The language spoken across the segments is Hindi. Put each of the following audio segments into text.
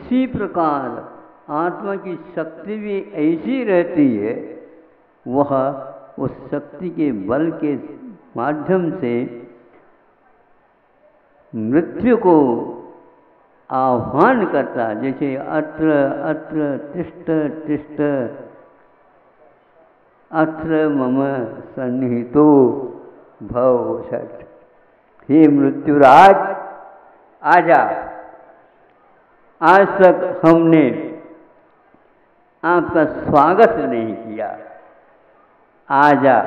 इसी प्रकार आत्मा की शक्ति भी ऐसी रहती है, वह उस शक्ति के बल के माध्यम से मृत्यु को आह्वान करता, जैसे अत्र अत्र तिष्ठ तिष्ठ अत्र मम सन्निहितो भव षट। हे मृत्युराज, आजा। आज तक हमने आपका स्वागत नहीं किया, आजा।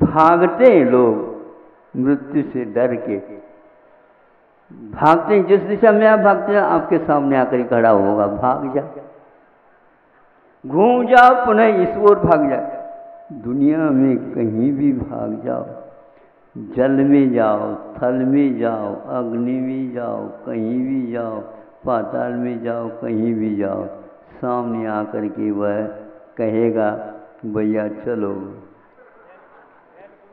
भागते लोग मृत्यु से डर के भागते, जिस दिशा में आप भागते हैं आपके सामने आकर खड़ा होगा, भाग जा, घूम जाओ, पुनः इस ओर भाग जाओ। दुनिया में कहीं भी भाग जाओ, जल में जाओ, थल में जाओ, अग्नि में जाओ, कहीं भी जाओ, पाताल में जाओ, कहीं भी जाओ, सामने आकर के वह कहेगा भैया चलो,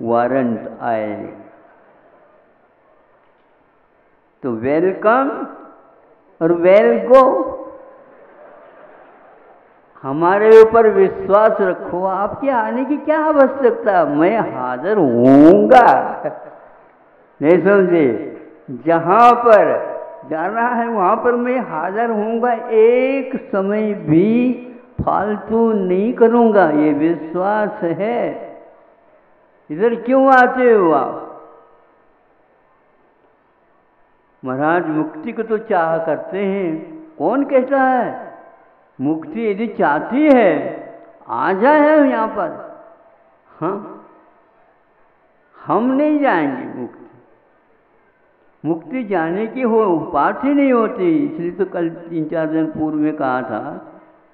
वारंट आए। तो वेलकम और वेल गो। हमारे ऊपर विश्वास रखो, आपके आने की क्या आवश्यकता, मैं हाजिर होऊंगा। नहीं समझे? जहां पर जाना है वहां पर मैं हाजिर होऊंगा, एक समय भी फालतू नहीं करूंगा, ये विश्वास है। इधर क्यों आते हो आप? महाराज मुक्ति को तो चाह करते हैं, कौन कहता है? मुक्ति यदि चाहती है आ जाए यहाँ पर। हाँ, हम नहीं जाएंगे मुक्ति। मुक्ति जाने की हो बात ही नहीं होती। इसलिए तो कल 3-4 दिन पूर्व में कहा था,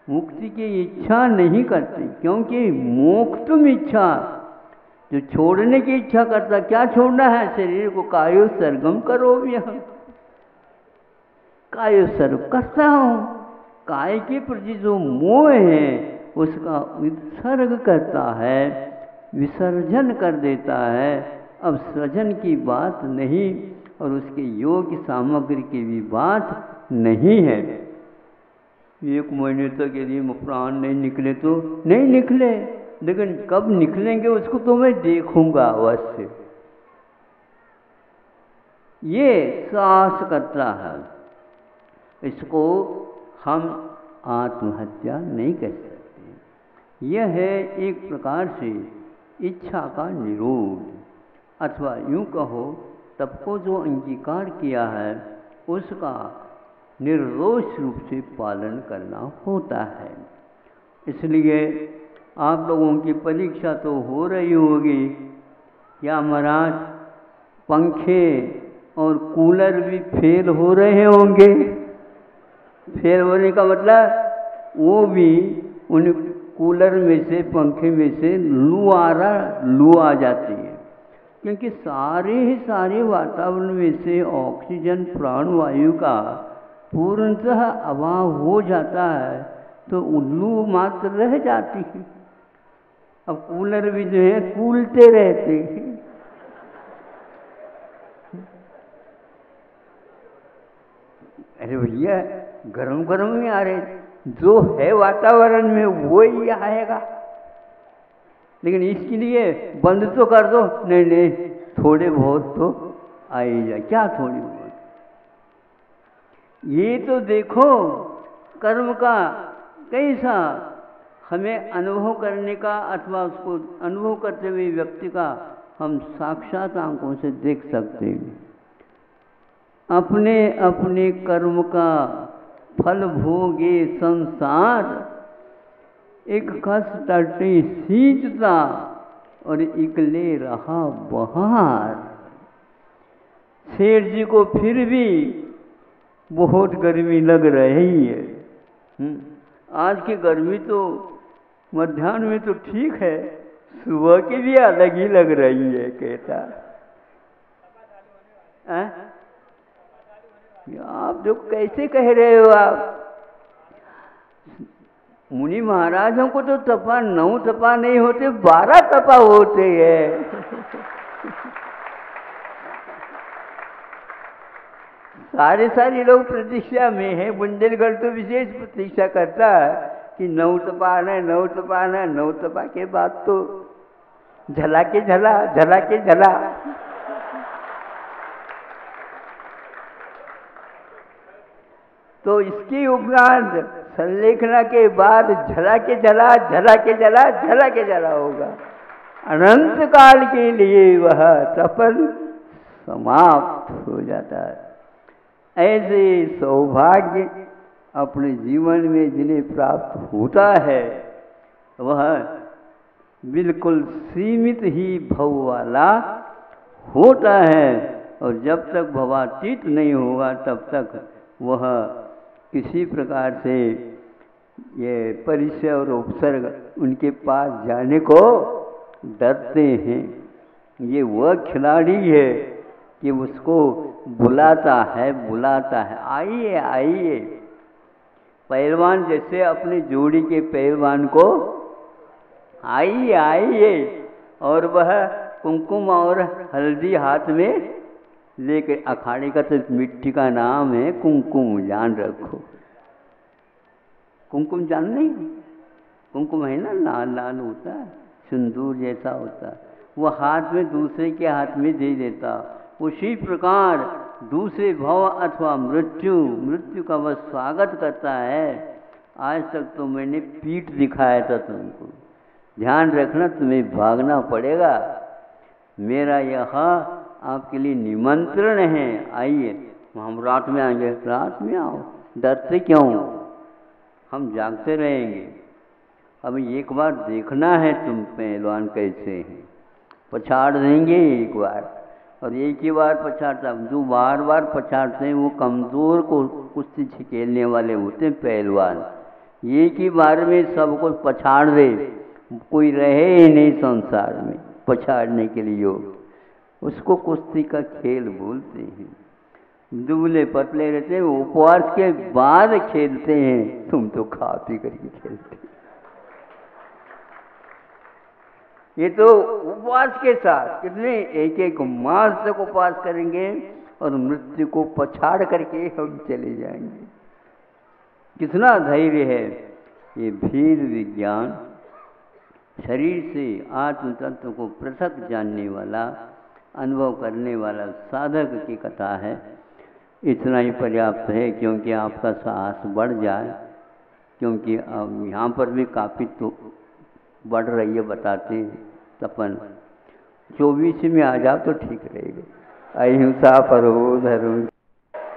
मुक्ति की इच्छा नहीं करती, क्योंकि मोक्षुम इच्छा, जो छोड़ने की इच्छा करता, क्या छोड़ना है? शरीर को कायो सरगम करो। यह कायो सर्व करता हूँ, काय के प्रति जो मोह है उसका उत्सर्ग करता है, विसर्जन कर देता है। अब सृजन की बात नहीं और उसके योग्य सामग्री की भी बात नहीं है। 1 महीने तक यदि प्राण नहीं निकले तो नहीं निकले, लेकिन कब निकलेंगे उसको तो मैं देखूंगा अवश्य। ये साहस करता है, इसको हम आत्महत्या नहीं कह सकते। यह है एक प्रकार से इच्छा का निरोध, अथवा यूं कहो तब को जो अंगीकार किया है उसका निर्दोष रूप से पालन करना होता है। इसलिए आप लोगों की परीक्षा तो हो रही होगी, या महाराज पंखे और कूलर भी फेल हो रहे होंगे। फेल होने का मतलब वो भी उन कूलर में से, पंखे में से लू आ जाती है, क्योंकि सारे वातावरण में से ऑक्सीजन प्राणवायु का पूर्णतः अभाव हो जाता है, तो लू मात्र रह जाती है। अब कूलर भी जो है कूलते रहते हैं। अरे भैया गरम गरम ही आ रहे, जो है वातावरण में वो ही आएगा, लेकिन इसके लिए बंद तो कर दो। नहीं नहीं, थोड़े बहुत तो आ ही जाए। क्या थोड़ी बहुत? ये तो देखो कर्म का कैसा हमें अनुभव करने का, अथवा उसको अनुभव करते हुए व्यक्ति का हम साक्षात आंखों से देख सकते हैं। अपने अपने कर्म का फल भोगे संसार, एक कस टटे सींचता और इकले रहा बहार। सेठ जी को फिर भी बहुत गर्मी लग रही है। आज की गर्मी तो मध्याह्न में तो ठीक है, सुबह की भी अलग ही लग रही है, कहता। आप जो कैसे कह रहे हो आप? मुनि महाराजों को तो तपा 9 तपा नहीं होते, 12 तपा होते हैं। सारे लोग प्रतीक्षा में हैं। बुंदेलखंड तो विशेष प्रतीक्षा करता है कि नौ तपा आना है, नौ तपा आना है। नौ तपा के बाद तो झला के झला, झला के झला। तो इसके उपरांत संलेखना के बाद झला के झला, झला के झला, झला के झला होगा। अनंत काल के लिए वह तपन समाप्त हो जाता है। ऐसे सौभाग्य अपने जीवन में जिन्हें प्राप्त होता है वह बिल्कुल सीमित ही भव वाला होता है, और जब तक भवातीत नहीं होगा तब तक वह किसी प्रकार से ये परिचय और उपसर्ग उनके पास जाने को डरते हैं। ये वह खिलाड़ी है कि उसको बुलाता है, आइए आइए। पहलवान जैसे अपने जोड़ी के पहलवान को आइए आइए, और वह कुमकुम और हल्दी हाथ में लेकर, अखाड़े का तो मिट्टी का नाम है कुमकुम, जान रखो। कुमकुम जान नहीं? कुमकुम है ना, लाल लाल होता है, सिंदूर जैसा होता है, वो हाथ में दूसरे के हाथ में दे देता। उसी प्रकार दूसरे भव अथवा मृत्यु का वह स्वागत करता है। आज तक तो मैंने पीठ दिखाया था तुमको, ध्यान रखना, तुम्हें भागना पड़ेगा। मेरा यह आपके लिए निमंत्रण है, आइए। हम रात में आएंगे। रात में आओ, डरते क्यों? हम जागते रहेंगे। अब एक बार देखना है तुम पहलवान कैसे हैं, पछाड़ देंगे एक बार, और एक ही बार पछाड़ता। जो बार बार पछाड़ते हैं वो कमज़ोर को कुश्ती खेलने वाले होते हैं पहलवान। एक ही बार में सबको पछाड़ दे, कोई रहे ही नहीं संसार में पछाड़ने के लिए, उसको कुश्ती का खेल बोलते हैं। दुबले पतले रहते हैं, उपवास के बाद खेलते हैं, तुम तो खा पी करके खेलते। ये तो उपवास के साथ कितने एक मास तक उपवास करेंगे और मृत्यु को पछाड़ करके हम चले जाएंगे। कितना धैर्य है। ये भेद विज्ञान शरीर से आत्म तत्व को पृथक जानने वाला, अनुभव करने वाला साधक की कथा है। इतना ही पर्याप्त है, क्योंकि आपका साहस बढ़ जाए, क्योंकि अब यहाँ पर भी काफ़ी तो बढ़ रही है, बताते हैं तपन। 24 में आ जाओ तो ठीक रहेगा। अहिंसा परो धर्म।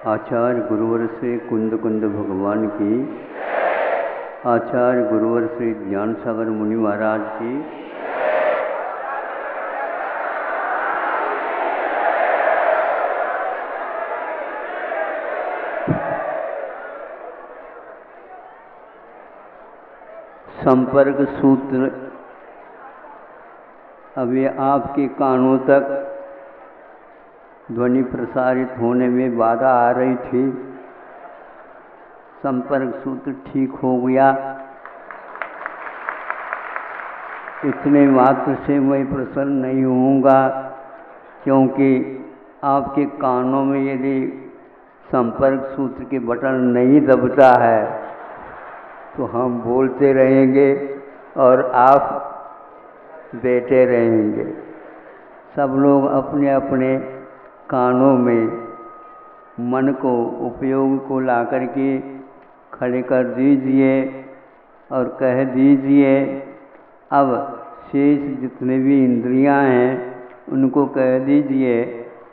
आचार्य गुरुवर से कुंद कुंद भगवान की, आचार्य गुरुवर श्री ज्ञान सागर मुनि महाराज की, संपर्क सूत्र अभी आपके कानों तक ध्वनि प्रसारित होने में बाधा आ रही थी। संपर्क सूत्र ठीक हो गया। इतने मात्र से मैं प्रसन्न नहीं होऊंगा, क्योंकि आपके कानों में यदि संपर्क सूत्र के बटन नहीं दबता है तो हम बोलते रहेंगे और आप बैठे रहेंगे। सब लोग अपने अपने कानों में मन को, उपयोग को ला कर के खड़े कर दीजिए और कह दीजिए। अब शेष जितने भी इंद्रियां हैं उनको कह दीजिए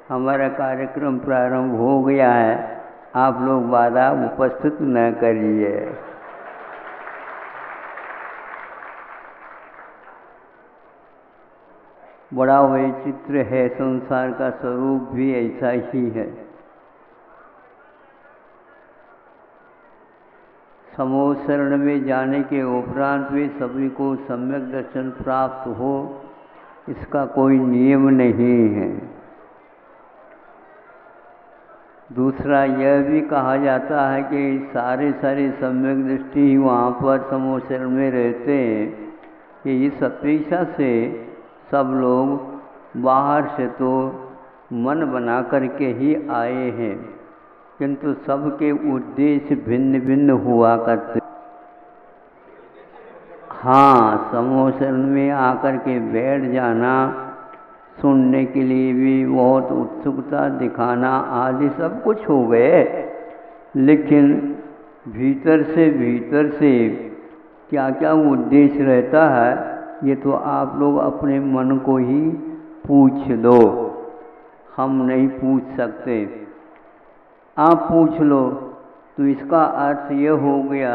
हमारा कार्यक्रम प्रारंभ हो गया है, आप लोग बाधा उपस्थित न करिए। बड़ा वैचित्र है, संसार का स्वरूप भी ऐसा ही है। समूह शरण में जाने के उपरांत भी सभी को सम्यक दर्शन प्राप्त हो, इसका कोई नियम नहीं है। दूसरा यह भी कहा जाता है कि सारे सम्यक दृष्टि ही वहाँ पर समूह शरण में रहते हैं कि इस अपेक्षा से सब लोग बाहर से तो मन बना करके ही आए हैं, किंतु सबके उद्देश्य भिन्न भिन्न हुआ करते। हाँ, समूह शरण में आकर के बैठ जाना, सुनने के लिए भी बहुत उत्सुकता दिखाना आदि सब कुछ हो गए, लेकिन भीतर से क्या क्या उद्देश्य रहता है ये तो आप लोग अपने मन को ही पूछ लो, हम नहीं पूछ सकते। आप पूछ लो तो इसका अर्थ ये हो गया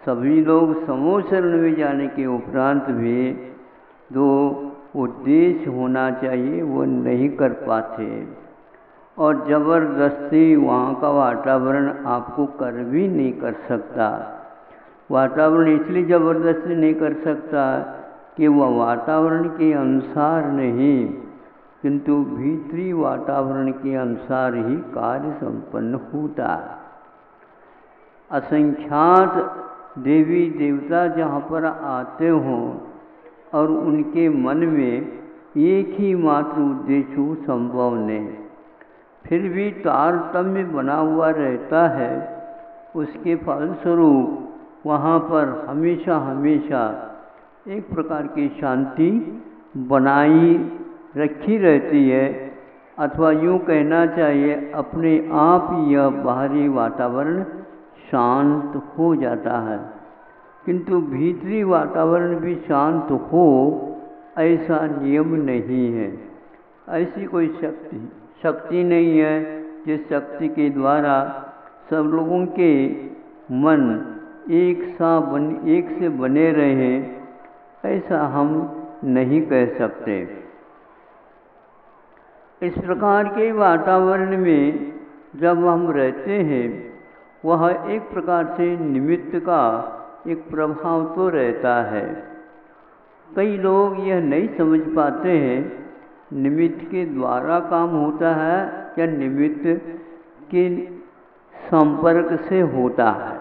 सभी लोग समूह शरण में जाने के उपरांत भी जो उद्देश्य होना चाहिए वो नहीं कर पाते, और ज़बरदस्ती वहाँ का वातावरण आपको कर भी नहीं कर सकता। वातावरण इसलिए ज़बरदस्ती नहीं कर सकता कि वह वातावरण के अनुसार नहीं किंतु भीतरी वातावरण के अनुसार ही कार्य संपन्न होता। असंख्यात देवी देवता जहाँ पर आते हों और उनके मन में एक ही मात्र उद्देश्य हो संभव नहीं, फिर भी तारतम्य बना हुआ रहता है। उसके फलस्वरूप वहाँ पर हमेशा हमेशा एक प्रकार की शांति बनाई रखी रहती है, अथवा यूँ कहना चाहिए अपने आप यह बाहरी वातावरण शांत हो जाता है। किंतु भीतरी वातावरण भी शांत हो ऐसा नियम नहीं है, ऐसी कोई शक्ति नहीं है जिस शक्ति के द्वारा सब लोगों के मन एक से बने रहे, ऐसा हम नहीं कह सकते। इस प्रकार के वातावरण में जब हम रहते हैं वह एक प्रकार से निमित्त का एक प्रभाव तो रहता है। कई लोग यह नहीं समझ पाते हैं निमित्त के द्वारा काम होता है या निमित्त के संपर्क से होता है।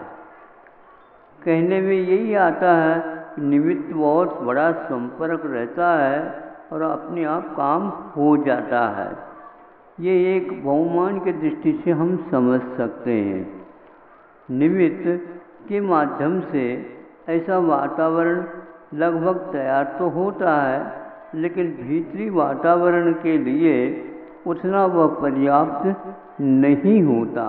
कहने में यही आता है कि निमित्त बहुत बड़ा संपर्क रहता है और अपने आप काम हो जाता है। ये एक बहुमान के दृष्टि से हम समझ सकते हैं। निमित्त के माध्यम से ऐसा वातावरण लगभग तैयार तो होता है, लेकिन भीतरी वातावरण के लिए उतना वह पर्याप्त नहीं होता।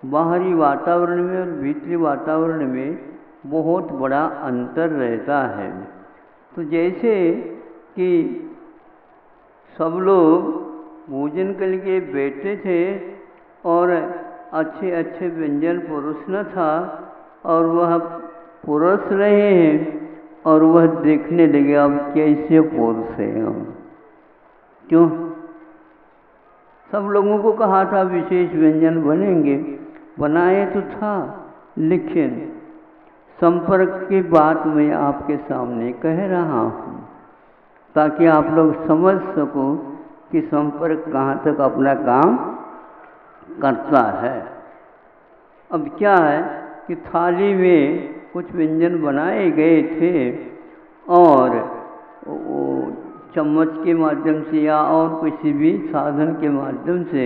बाहरी वातावरण में और भीतरी वातावरण में बहुत बड़ा अंतर रहता है। तो जैसे कि सब लोग भोजन के लिए बैठे थे और अच्छे अच्छे व्यंजन परोसना था और वह परोस रहे हैं और वह देखने लगे अब कैसे परोसे हम। क्यों? सब लोगों को कहा था विशेष व्यंजन बनेंगे, बनाए तो था, लेकिन संपर्क की बात मैं आपके सामने कह रहा हूँ ताकि आप लोग समझ सको कि संपर्क कहाँ तक अपना काम करता है। अब क्या है कि थाली में कुछ व्यंजन बनाए गए थे और चम्मच के माध्यम से या और किसी भी साधन के माध्यम से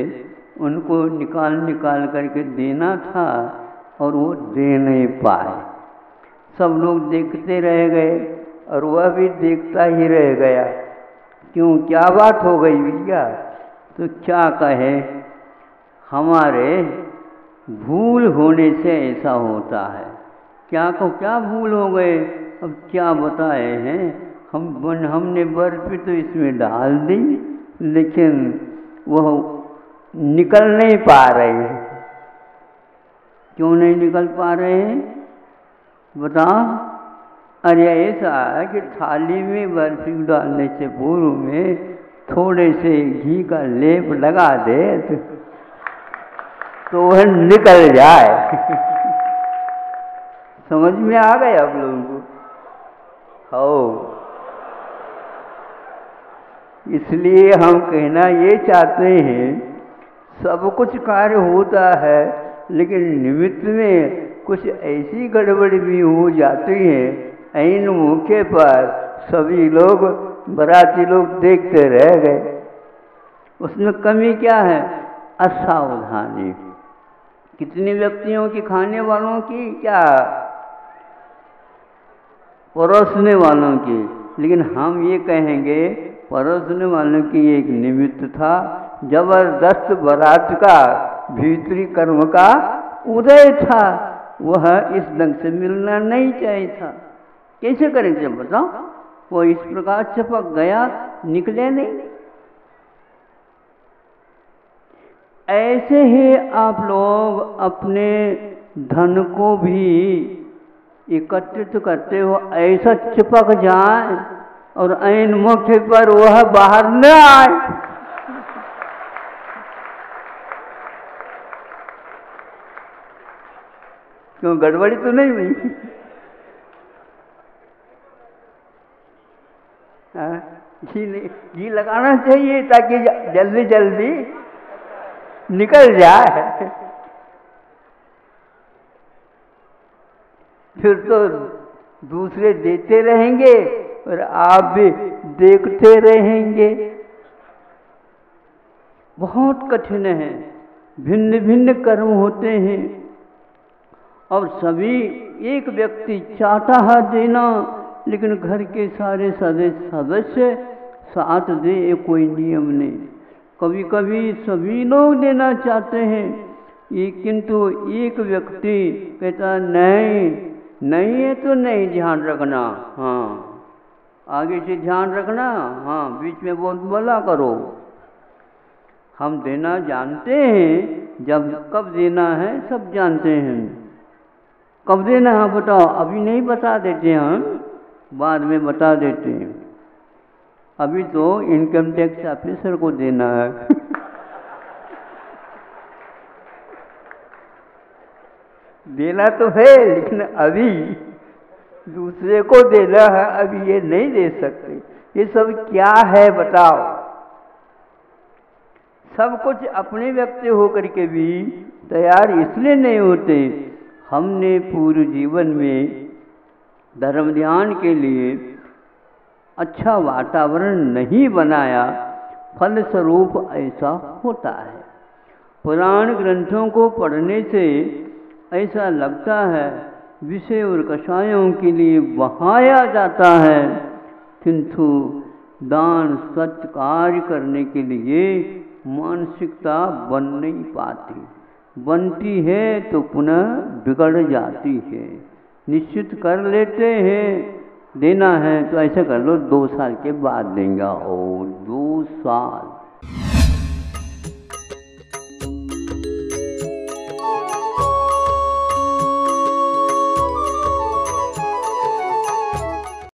उनको निकाल करके देना था और वो दे नहीं पाए। सब लोग देखते रह गए और वह भी देखता ही रह गया। क्यों, क्या बात हो गई भैया? तो क्या कहे, हमारे भूल होने से ऐसा होता है। क्या भूल हो गए? अब क्या बताए हैं, हमने बर्फी तो इसमें डाल दी लेकिन वह निकल नहीं पा रही है। क्यों नहीं निकल पा रहे हैं बताओ? अरे ऐसा है कि थाली में बर्फी डालने से पूर्व में थोड़े से घी का लेप लगा दे तो वह निकल जाए। समझ में आ गए आप लोगों को? हो, इसलिए हम कहना ये चाहते हैं सब कुछ कार्य होता है, लेकिन निमित्त में कुछ ऐसी गड़बड़ी भी हो जाती है, ऐन मौके पर सभी लोग बराती लोग देखते रह गए। उसमें कमी क्या है? असावधानी। कितने व्यक्तियों की, खाने वालों की, क्या परोसने वालों की। लेकिन हम ये कहेंगे परोसने वालों की एक निमित्त था, जबरदस्त बारात का भीतरी कर्म का उदय था, वह इस ढंग से मिलना नहीं चाहिए था। कैसे करेंगे बताओ? वो इस प्रकार चपक गया, निकले नहीं। ऐसे ही आप लोग अपने धन को भी एकत्रित करते हो, ऐसा चिपक जाए और ऐन मौके पर वह बाहर न आए। क्यों, गड़बड़ी तो नहीं हुई? घी लगाना चाहिए ताकि जल्दी जल्दी निकल जाए। फिर तो दूसरे देते रहेंगे और आप भी देखते रहेंगे। बहुत कठिन है, भिन्न भिन्न कर्म होते हैं और सभी एक व्यक्ति चाहता है देना, लेकिन घर के सारे सदस्य साथ दे, ये कोई नियम नहीं। कभी कभी सभी लोग देना चाहते हैं, ये किंतु एक व्यक्ति कहता नहीं, नहीं है तो नहीं, ध्यान रखना। हाँ, आगे से ध्यान रखना। हाँ, बीच में बोला करो। हम देना जानते हैं, जब कब देना है सब जानते हैं। कब देना है बताओ? अभी नहीं बता देते, हम बाद में बता देते हैं। अभी तो इनकम टैक्स ऑफिसर को देना है। देना तो है, लेकिन अभी दूसरे को देना है, अभी ये नहीं दे सकते। ये सब क्या है बताओ? सब कुछ अपने व्यक्ति होकर के भी तैयार इसलिए नहीं होते, हमने पूरे जीवन में धर्म ध्यान के लिए अच्छा वातावरण नहीं बनाया, फलस्वरूप ऐसा होता है। पुराण ग्रंथों को पढ़ने से ऐसा लगता है विषय और कषायों के लिए बहाया जाता है, किंतु दान सत्य कार्य करने के लिए मानसिकता बन नहीं पाती, बनती है तो पुनः बिगड़ जाती है। निश्चित कर लेते हैं देना है तो ऐसा कर लो 2 साल के बाद देंगे, और 2 साल